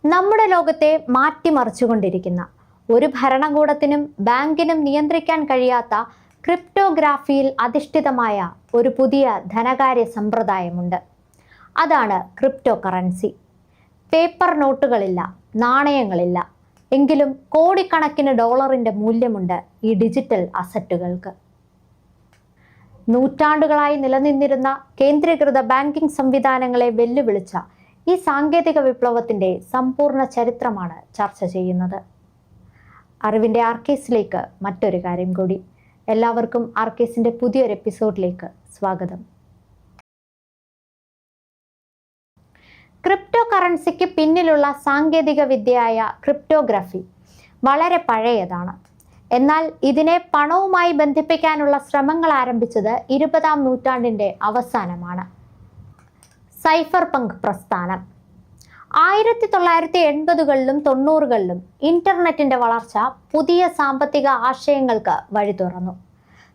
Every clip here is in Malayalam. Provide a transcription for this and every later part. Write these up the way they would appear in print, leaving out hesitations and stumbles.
നമ്മുടെ ലോകത്തെ മാറ്റിമറിച്ചുകൊണ്ടിരിക്കുന്ന ഒരു ഭരണകൂടത്തിനും ബാങ്കിനും നിയന്ത്രിക്കാൻ കഴിയാത്ത ക്രിപ്റ്റോഗ്രാഫിയിൽ അധിഷ്ഠിതമായ ഒരു പുതിയ ധനകാര്യ സമ്പ്രദായമുണ്ട്. അതാണ് ക്രിപ്റ്റോ കറൻസി. പേപ്പർ നോട്ടുകളില്ല, നാണയങ്ങളില്ല. എങ്കിലും കോടിക്കണക്കിന് ഡോളറിന്റെ മൂല്യമുണ്ട് ഈ ഡിജിറ്റൽ അസറ്റുകൾക്ക്. നൂറ്റാണ്ടുകളായി നിലനിന്നിരുന്ന കേന്ദ്രീകൃത ബാങ്കിംഗ് സംവിധാനങ്ങളെ വെല്ലുവിളിച്ച ഈ സാങ്കേതിക വിപ്ലവത്തിന്റെ സമ്പൂർണ്ണ ചരിത്രമാണ് ചർച്ച ചെയ്യുന്നത്. അറിവിന്റെ ആർക്കേസിലേക്ക് മറ്റൊരു കാര്യം കൂടി. എല്ലാവർക്കും ആർക്കേസിന്റെ പുതിയൊരു എപ്പിസോഡിലേക്ക് സ്വാഗതം. ക്രിപ്റ്റോ കറൻസിക്ക് പിന്നിലുള്ള സാങ്കേതിക വിദ്യയായ ക്രിപ്റ്റോഗ്രഫി വളരെ പഴയതാണ്. എന്നാൽ ഇതിനെ പണവുമായി ബന്ധിപ്പിക്കാനുള്ള ശ്രമങ്ങൾ ആരംഭിച്ചത് 20-ാം നൂറ്റാണ്ടിന്റെ അവസാനമാണ്. സൈഫർ പങ്ക് പ്രസ്ഥാനം 1980കളിലും 90കളിലും ഇന്റർനെറ്റിന്റെ വളർച്ച പുതിയ സാമ്പത്തിക ആശയങ്ങൾക്ക് വഴി തുറന്നു.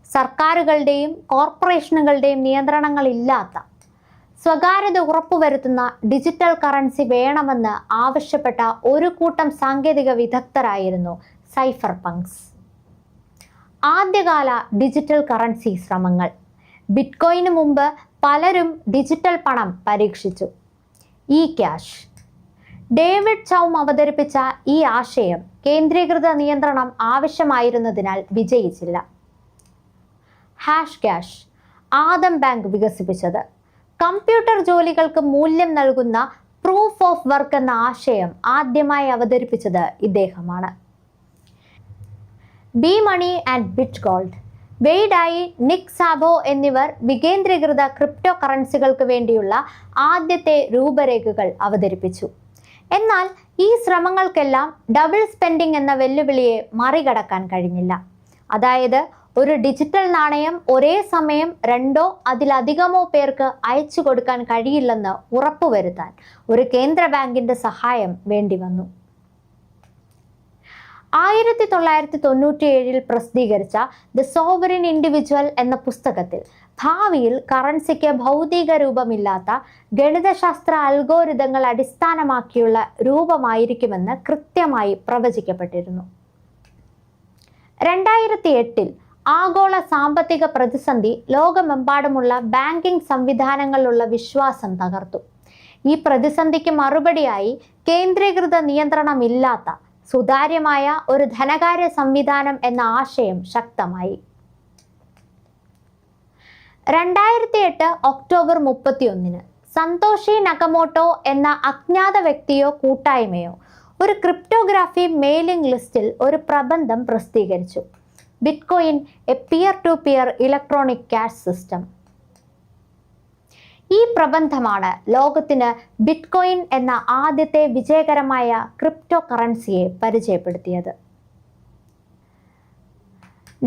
സർക്കാരുകളുടെയും കോർപ്പറേഷനുകളുടെയും നിയന്ത്രണങ്ങളില്ലാത്ത, സ്വകാര്യത ഉറപ്പുവരുത്തുന്ന ഡിജിറ്റൽ കറൻസി വേണമെന്ന് ആവശ്യപ്പെട്ട ഒരു കൂട്ടം സാങ്കേതിക വിദഗ്ധരായിരുന്നു സൈഫർ പങ്ക്സ്. ആദ്യകാല ഡിജിറ്റൽ കറൻസി ശ്രമങ്ങൾ. ബിറ്റ്കോയിന് മുമ്പ് പലരും ഡിജിറ്റൽ പണം പരീക്ഷിച്ചു. E cash. ഡേവിഡ് ചൗം അവതരിപ്പിച്ച ഈ ആശയം കേന്ദ്രീകൃത നിയന്ത്രണം ആവശ്യമായിരുന്നതിനാൽ വിജയിച്ചില്ല. Hash cash. ആദം ബാങ്ക് വികസിപ്പിച്ചത്. കമ്പ്യൂട്ടർ ജോലികൾക്ക് മൂല്യം നൽകുന്ന പ്രൂഫ് ഓഫ് വർക്ക് എന്ന ആശയം ആദ്യമായി അവതരിപ്പിച്ചത് ഇദ്ദേഹമാണ്. B money and bit gold. Wei Dai, Nick Szabo എന്നിവർ വികേന്ദ്രീകൃത ക്രിപ്റ്റോ കറൻസികൾക്ക് വേണ്ടിയുള്ള ആദ്യത്തെ രൂപരേഖകൾ അവതരിപ്പിച്ചു. എന്നാൽ ഈ ശ്രമങ്ങൾക്കെല്ലാം ഡബിൾ സ്പെൻഡിംഗ് എന്ന വെല്ലുവിളിയെ മറികടക്കാൻ കഴിഞ്ഞില്ല. അതായത് ഒരു ഡിജിറ്റൽ നാണയം ഒരേ സമയം 2-ഓ അതിലധികമോ പേർക്ക് അയച്ചു കൊടുക്കാൻ കഴിയില്ലെന്ന് ഉറപ്പുവരുത്താൻ ഒരു കേന്ദ്ര ബാങ്കിന്റെ സഹായം വേണ്ടിവന്നു. 1997 പ്രസിദ്ധീകരിച്ച ദ സോവറിൻ ഇൻഡിവിജ്വൽ എന്ന പുസ്തകത്തിൽ ഭാവിയിൽ കറൻസിക്ക് ഭൗതിക രൂപമില്ലാത്ത ഗണിതശാസ്ത്ര അൽഗോരിതങ്ങൾ അടിസ്ഥാനമാക്കിയുള്ള രൂപമായിരിക്കുമെന്ന് കൃത്യമായി പ്രവചിക്കപ്പെട്ടിരുന്നു. 2008 ആഗോള സാമ്പത്തിക പ്രതിസന്ധി ലോകമെമ്പാടുമുള്ള ബാങ്കിംഗ് സംവിധാനങ്ങളിലുള്ള വിശ്വാസം തകർത്തു. ഈ പ്രതിസന്ധിക്ക് മറുപടിയായി കേന്ദ്രീകൃത നിയന്ത്രണമില്ലാത്ത സുതാര്യമായ ഒരു ധനകാര്യ സംവിധാനം എന്ന ആശയം ശക്തമായി. 2008 ഒക്ടോബർ 31 സന്തോഷി നകമോട്ടോ എന്ന അജ്ഞാത വ്യക്തിയോ കൂട്ടായ്മയോ ഒരു ക്രിപ്റ്റോഗ്രാഫി മെയിലിംഗ് ലിസ്റ്റിൽ ഒരു പ്രബന്ധം പ്രസിദ്ധീകരിച്ചു. Bitcoin a peer to peer electronic cash system. ഈ പ്രബന്ധമാണ് ലോകത്തിന് ബിറ്റ്കോയിൻ എന്ന ആദ്യത്തെ വിജയകരമായ ക്രിപ്റ്റോ കറൻസിയെ പരിചയപ്പെടുത്തിയത്.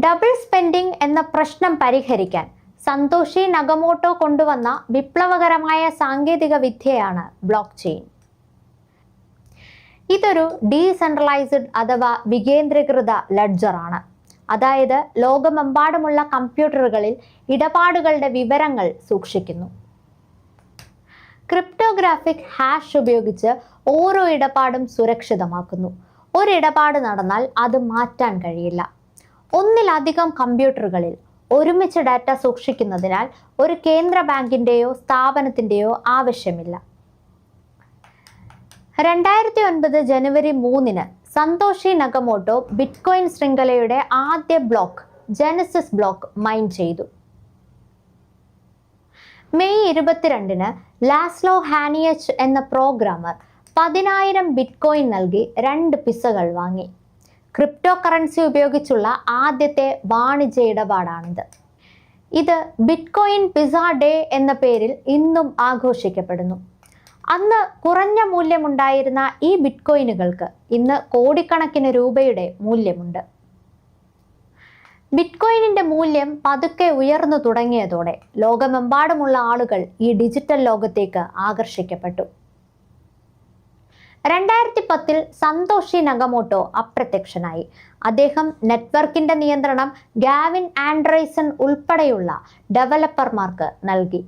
ഡബിൾ സ്പെൻഡിംഗ് എന്ന പ്രശ്നം പരിഹരിക്കാൻ സന്തോഷി നകമോട്ടോ കൊണ്ടുവന്ന വിപ്ലവകരമായ സാങ്കേതിക വിദ്യയാണ് ബ്ലോക്ക് ചെയിൻ. ഇതൊരു ഡീസെൻട്രലൈസ്ഡ് അഥവാ വികേന്ദ്രീകൃത ലെഡ്ജറാണ്. അതായത് ലോകമെമ്പാടുമുള്ള കമ്പ്യൂട്ടറുകളിൽ ഇടപാടുകളുടെ വിവരങ്ങൾ സൂക്ഷിക്കുന്നു. ക്രിപ്റ്റോഗ്രാഫിക് ഹാഷ് ഉപയോഗിച്ച് ഓരോ ഇടപാടും സുരക്ഷിതമാക്കുന്നു. ഒരിടപാട് നടന്നാൽ അത് മാറ്റാൻ കഴിയില്ല. ഒന്നിലധികം കമ്പ്യൂട്ടറുകളിൽ ഒരുമിച്ച് ഡാറ്റ സൂക്ഷിക്കുന്നതിനാൽ ഒരു കേന്ദ്ര ബാങ്കിന്റെയോ സ്ഥാപനത്തിന്റെയോ ആവശ്യമില്ല. 2009 ജനുവരി 3 സന്തോഷി നകമോട്ടോ ബിറ്റ്കോയിൻ ശൃംഖലയുടെ ആദ്യ ബ്ലോക്ക് ജെനസിസ് ബ്ലോക്ക് മൈൻ ചെയ്തു. മെയ് 22 ലാസ്ലോ ഹാനിയച്ച് എന്ന പ്രോഗ്രാമർ 10,000 ബിറ്റ്കോയിൻ നൽകി 2 പിസകൾ വാങ്ങി. ക്രിപ്റ്റോ കറൻസി ഉപയോഗിച്ചുള്ള ആദ്യത്തെ വാണിജ്യ ഇടപാടാണിത്. ഇത് ബിറ്റ്കോയിൻ പിസ ഡേ എന്ന പേരിൽ ഇന്നും ആഘോഷിക്കപ്പെടുന്നു. അന്ന് കുറഞ്ഞ മൂല്യമുണ്ടായിരുന്ന ഈ ബിറ്റ്കോയിനുകൾക്ക് ഇന്ന് കോടിക്കണക്കിന് രൂപയുടെ മൂല്യമുണ്ട്. ബിറ്റ്കോയിനിന്റെ മൂല്യം പതുക്കെ ഉയർന്നു തുടങ്ങിയതോടെ ലോകമെമ്പാടുമുള്ള ആളുകൾ ഈ ഡിജിറ്റൽ ലോകത്തേക്ക് ആകർഷിക്കപ്പെട്ടു. 2010 സന്തോഷി നകമോട്ടോ അപ്രത്യക്ഷനായി. അദ്ദേഹം നെറ്റ്വർക്കിന്റെ നിയന്ത്രണം ഗാവിൻ ആൻഡ്രേസൺ ഉൾപ്പെടെയുള്ള ഡെവലപ്പർമാർക്ക് നൽകി.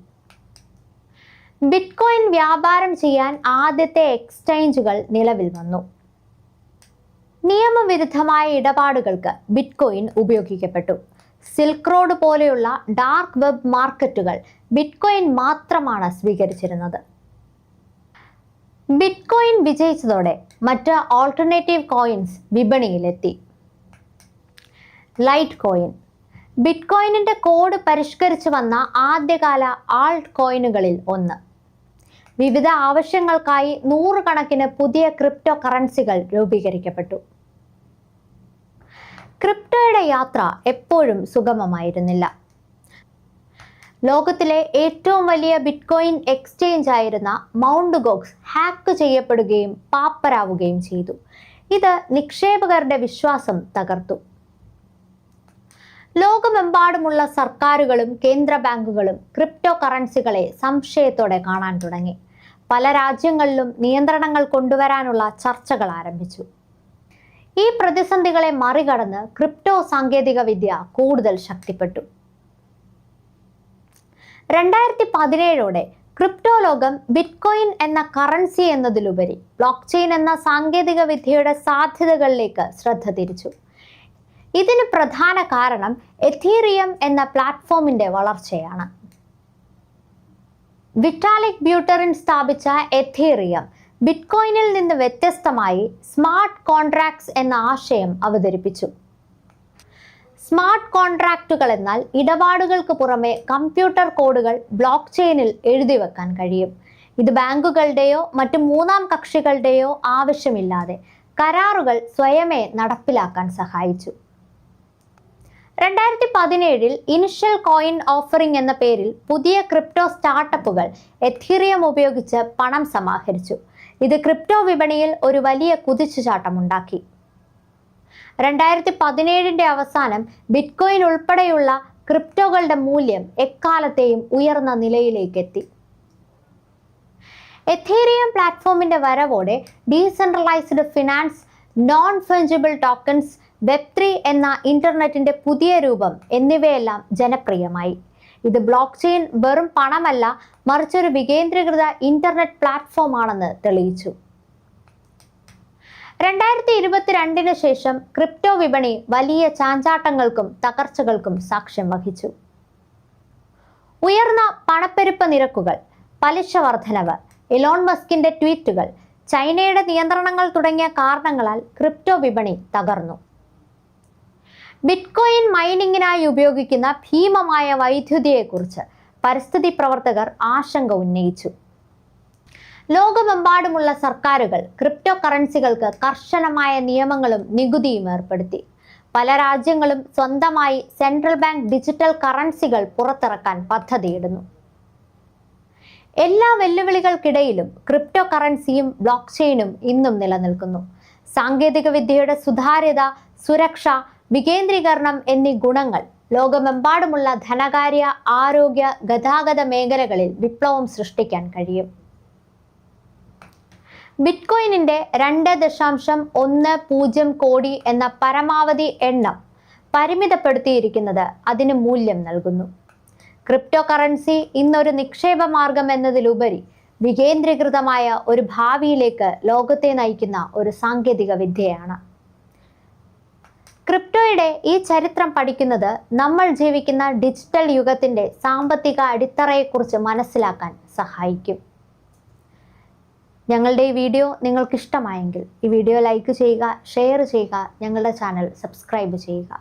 ബിറ്റ്കോയിൻ വ്യാപാരം ചെയ്യാൻ ആദ്യത്തെ എക്സ്ചേഞ്ചുകൾ നിലവിൽ വന്നു. നിയമവിരുദ്ധമായ ഇടപാടുകൾക്ക് ബിറ്റ്കോയിൻ ഉപയോഗിക്കപ്പെട്ടു. സിൽക്ക് റോഡ് പോലെയുള്ള ഡാർക്ക് വെബ് മാർക്കറ്റുകൾ ബിറ്റ്കോയിൻ മാത്രമാണ് സ്വീകരിച്ചിരുന്നത്. ബിറ്റ്കോയിൻ വിജയിച്ചതോടെ മറ്റ് ഓൾട്ടർനേറ്റീവ് കോയിൻസ് വിപണിയിലെത്തി. ലൈറ്റ് കോയിൻ ബിറ്റ്കോയിനിന്റെ കോഡ് പരിഷ്കരിച്ചു വന്ന ആദ്യകാല ആൾട്ട് കോയിനുകളിൽ ഒന്ന്. വിവിധ ആവശ്യങ്ങൾക്കായി നൂറുകണക്കിന് പുതിയ ക്രിപ്റ്റോ കറൻസികൾ രൂപീകരിക്കപ്പെട്ടു. ക്രിപ്റ്റോയുടെ യാത്ര എപ്പോഴും സുഗമമായിരുന്നില്ല. ലോകത്തിലെ ഏറ്റവും വലിയ ബിറ്റ്കോയിൻ എക്സ്ചേഞ്ച് ആയിരുന്ന മൗണ്ട് ഗോക്സ് ഹാക്ക് ചെയ്യപ്പെടുകയും പാപ്പരാവുകയും ചെയ്തു. ഇത് നിക്ഷേപകരുടെ വിശ്വാസം തകർത്തു. ലോകമെമ്പാടുമുള്ള സർക്കാരുകളും കേന്ദ്ര ബാങ്കുകളും ക്രിപ്റ്റോ കറൻസികളെ സംശയത്തോടെ കാണാൻ തുടങ്ങി. പല രാജ്യങ്ങളിലും നിയന്ത്രണങ്ങൾ കൊണ്ടുവരാനുള്ള ചർച്ചകൾ ആരംഭിച്ചു. ഈ പ്രതിസന്ധികളെ മറികടന്ന് ക്രിപ്റ്റോ സാങ്കേതിക വിദ്യ കൂടുതൽ ശക്തിപ്പെട്ടു. 2017ഓടെ ക്രിപ്റ്റോ ലോകം ബിറ്റ്കോയിൻ എന്ന കറൻസി എന്നതിലുപരി ബ്ലോക്ക് ചെയിൻ എന്ന സാങ്കേതിക വിദ്യയുടെ സാധ്യതകളിലേക്ക് ശ്രദ്ധ തിരിച്ചു. ഇതിന് പ്രധാന കാരണം എഥീറിയം എന്ന പ്ലാറ്റ്ഫോമിന്റെ വളർച്ചയാണ്. വിറ്റാലിക് ബ്യൂട്ടറിൻ സ്ഥാപിച്ച എഥീറിയം ബിറ്റ്കോയിനിൽ നിന്ന് വ്യത്യസ്തമായി സ്മാർട്ട് കോൺട്രാക്ട്സ് എന്ന ആശയം അവതരിപ്പിച്ചു. സ്മാർട്ട് കോൺട്രാക്റ്റുകൾ എന്നാൽ ഇടപാടുകൾക്ക് പുറമെ കമ്പ്യൂട്ടർ കോഡുകൾ ബ്ലോക്ക് ചെയിനിൽ എഴുതി വെക്കാൻ കഴിയും. ഇത് ബാങ്കുകളുടെയോ മറ്റു മൂന്നാം കക്ഷികളുടെയോ ആവശ്യമില്ലാതെ കരാറുകൾ സ്വയമേ നടപ്പിലാക്കാൻ സഹായിച്ചു. 2017 ഇനിഷ്യൽ കോയിൻ ഓഫറിംഗ് എന്ന പേരിൽ പുതിയ ക്രിപ്റ്റോ സ്റ്റാർട്ടപ്പുകൾ എഥീറിയം ഉപയോഗിച്ച് പണം സമാഹരിച്ചു. ഇത് ക്രിപ്റ്റോ വിപണിയിൽ ഒരു വലിയ കുതിച്ചുചാട്ടമുണ്ടാക്കി. 2017 അവസാനം ബിറ്റ്കോയിൻ ഉൾപ്പെടെയുള്ള ക്രിപ്റ്റോകളുടെ മൂല്യം എക്കാലത്തെയും ഉയർന്ന നിലയിലേക്ക് എത്തി. എഥീറിയം പ്ലാറ്റ്ഫോമിന്റെ വരവോടെ decentralised finance, non fungible tokens, വെബ്3 എന്ന ഇന്റർനെറ്റിന്റെ പുതിയ രൂപം എന്നിവയെല്ലാം ജനപ്രിയമായി. ഇത് ബ്ലോക്ക് ചെയിൻ വെറും പണമല്ല, മറിച്ചൊരു വികേന്ദ്രീകൃത ഇന്റർനെറ്റ് പ്ലാറ്റ്ഫോം ആണെന്ന് തെളിയിച്ചു. 2022 ശേഷം ക്രിപ്റ്റോ വിപണി വലിയ ചാഞ്ചാട്ടങ്ങൾക്കും തകർച്ചകൾക്കും സാക്ഷ്യം വഹിച്ചു. ഉയർന്ന പണപ്പെരുപ്പ നിരക്കുകൾ, പലിശ വർധനവ്, എലോൺ മസ്കിന്റെ ട്വീറ്റുകൾ, ചൈനയുടെ നിയന്ത്രണങ്ങൾ തുടങ്ങിയ കാരണങ്ങളാൽ ക്രിപ്റ്റോ വിപണി തകർന്നു. ബിറ്റ്കോയിൻ മൈനിങ്ങിനായി ഉപയോഗിക്കുന്ന ഭീമമായ വൈദ്യുതിയെക്കുറിച്ച് പരിസ്ഥിതി പ്രവർത്തകർ ആശങ്ക ഉന്നയിച്ചു. ലോകമെമ്പാടുമുള്ള സർക്കാരുകൾ ക്രിപ്റ്റോ കറൻസികൾക്ക് കർശനമായ നിയമങ്ങളും നികുതിയും ഏർപ്പെടുത്തി. പല രാജ്യങ്ങളും സ്വന്തമായി സെൻട്രൽ ബാങ്ക് ഡിജിറ്റൽ കറൻസികൾ പുറത്തിറക്കാൻ പദ്ധതിയിടുന്നു. എല്ലാ വെല്ലുവിളികൾക്കിടയിലും ക്രിപ്റ്റോ കറൻസിയും ബ്ലോക്ക് ചെയിനും ഇന്നും നിലനിൽക്കുന്നു. സാങ്കേതിക വിദ്യയുടെ സുതാര്യത, സുരക്ഷ, വികേന്ദ്രീകരണം എന്നീ ഗുണങ്ങൾ ലോകമെമ്പാടുമുള്ള ധനകാര്യ, ആരോഗ്യ, ഗതാഗത മേഖലകളിൽ വിപ്ലവം സൃഷ്ടിക്കാൻ കഴിയും. ബിറ്റ്കോയിനിന്റെ 2.10 കോടി എന്ന പരമാവധി എണ്ണം പരിമിതപ്പെടുത്തിയിരിക്കുന്നത് അതിന് മൂല്യം നൽകുന്നു. ക്രിപ്റ്റോ കറൻസി ഇന്നൊരു നിക്ഷേപ മാർഗം എന്നതിലുപരി വികേന്ദ്രീകൃതമായ ഒരു ഭാവിയിലേക്ക് ലോകത്തെ നയിക്കുന്ന ഒരു സാങ്കേതിക വിദ്യയാണ്. ക്രിപ്റ്റോയുടെ ഈ ചരിത്രം പഠിക്കുന്നത് നമ്മൾ ജീവിക്കുന്ന ഡിജിറ്റൽ യുഗത്തിന്റെ സാമ്പത്തിക അടിത്തറയെക്കുറിച്ച് മനസ്സിലാക്കാൻ സഹായിക്കും. ഞങ്ങളുടെ ഈ വീഡിയോ നിങ്ങൾക്ക് ഇഷ്ടമായെങ്കിൽ ഈ വീഡിയോ ലൈക്ക് ചെയ്യുക, ഷെയർ ചെയ്യുക, ഞങ്ങളുടെ ചാനൽ സബ്സ്ക്രൈബ് ചെയ്യുക.